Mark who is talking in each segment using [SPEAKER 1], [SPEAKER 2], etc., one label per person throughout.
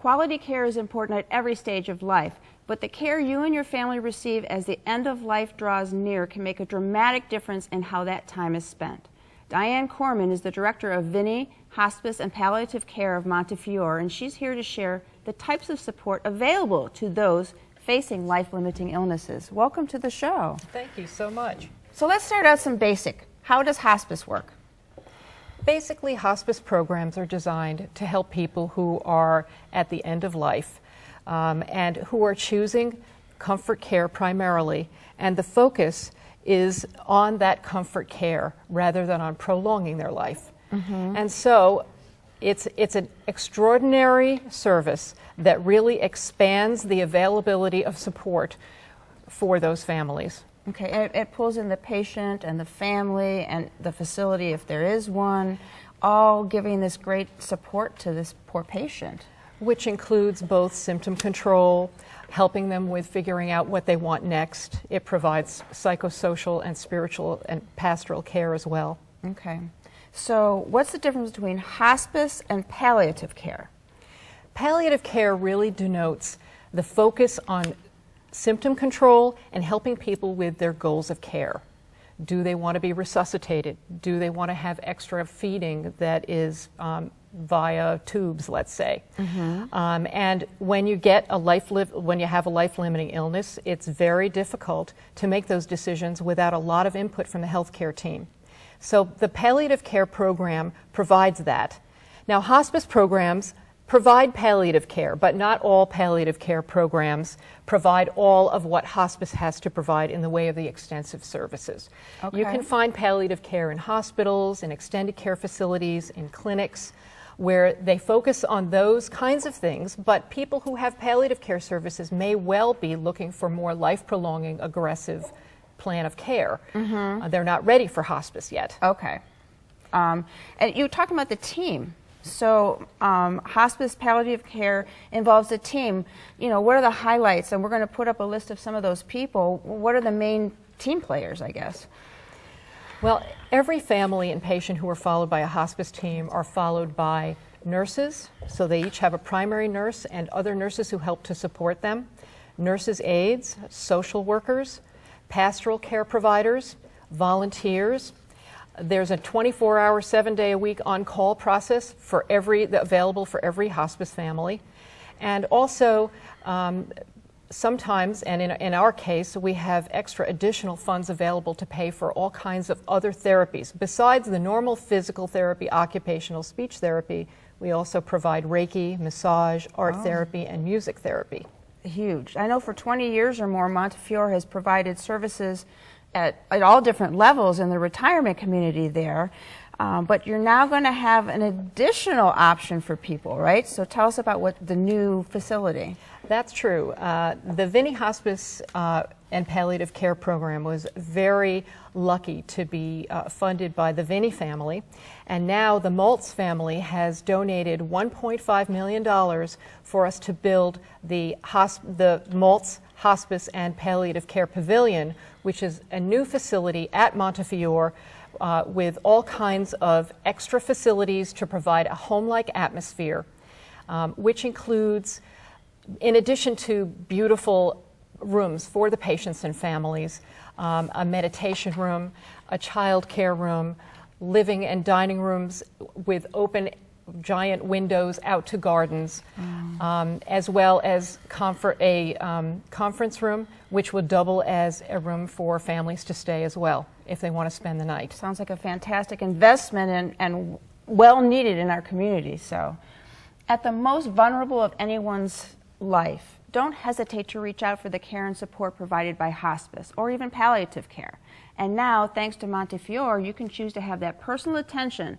[SPEAKER 1] Quality care is important at every stage of life, but the care you and your family receive as the end of life draws near can make a dramatic difference in how that time is spent. Diane Corman is the director of Vinnie Hospice and Palliative Care of Montefiore, and she's here to share the types of support available to those facing life-limiting illnesses. Welcome to the show.
[SPEAKER 2] Thank you so much.
[SPEAKER 1] So let's start out some basic. How does hospice work?
[SPEAKER 2] Basically, hospice programs are designed to help people who are at the end of life and who are choosing comfort care primarily, and the focus is on that comfort care rather than on prolonging their life. And so it's an extraordinary service that really expands the availability of support for those families.
[SPEAKER 1] Okay, it pulls in the patient and the family and the facility, if there is one, all giving this great support to this poor patient.
[SPEAKER 2] Which includes both symptom control, helping them with figuring out what they want next. It provides psychosocial and spiritual and pastoral care as well.
[SPEAKER 1] Okay, so what's the difference between hospice and palliative care?
[SPEAKER 2] Palliative care really denotes the focus on symptom control and helping people with their goals of care. Do they want to be resuscitated? Do they want to have extra feeding that is via tubes, let's say? And when you have a life-limiting illness, it's very difficult to make those decisions without a lot of input from the healthcare team. So the palliative care program provides that. Now, hospice programs provide palliative care, but not all palliative care programs provide all of what hospice has to provide in the way of the extensive services.
[SPEAKER 1] Okay.
[SPEAKER 2] You can find palliative care in hospitals, in extended care facilities, in clinics, where they focus on those kinds of things, but people who have palliative care services may well be looking for more life-prolonging, aggressive plan of care. They're not ready for hospice yet.
[SPEAKER 1] Okay. And you were talking about the team. So hospice palliative care involves a team. You know, what are the highlights? And we're going to put up a list of some of those people. What are the main team players, I guess?
[SPEAKER 2] Well, every family and patient who are followed by a hospice team are followed by nurses. So they each have a primary nurse and other nurses who help to support them. Nurses' aides, social workers, pastoral care providers, volunteers. There's a 24-hour, 7-day-a-week on-call process available for every hospice family. And also, sometimes, and in our case, we have extra additional funds available to pay for all kinds of other therapies. Besides the normal physical therapy, occupational speech therapy, we also provide Reiki, massage, art therapy, and music therapy.
[SPEAKER 1] Huge. I know for 20 years or more, Montefiore has provided services at all different levels in the retirement community there, but you're now going to have an additional option for people, right? So tell us about what the new facility.
[SPEAKER 2] That's true. The Vinnie Hospice and Palliative Care Program was very lucky to be funded by the Vinnie family, and now the Maltz family has donated $1.5 million for us to build the Maltz Hospice and Palliative Care Pavilion, which is a new facility at Montefiore with all kinds of extra facilities to provide a home-like atmosphere, which includes, in addition to beautiful rooms for the patients and families, a meditation room, a child care room, living and dining rooms with open giant windows out to gardens, as well as a conference room, which would double as a room for families to stay as well if they want to spend the night.
[SPEAKER 1] Sounds like a fantastic investment and well needed in our community. So, at the most vulnerable of anyone's life, don't hesitate to reach out for the care and support provided by hospice or even palliative care. And now, thanks to Montefiore, you can choose to have that personal attention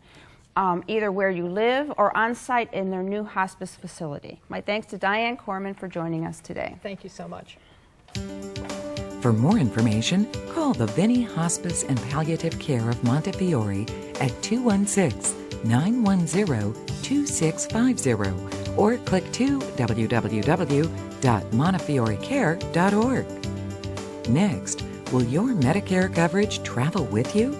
[SPEAKER 1] either where you live or on site in their new hospice facility. My thanks to Diane Corman for joining us today.
[SPEAKER 2] Thank you so much.
[SPEAKER 3] For more information, call the Vinnie Hospice and Palliative Care of Montefiore at 216-910-2650 or click to www.montefiorecare.org. Next, will your Medicare coverage travel with you?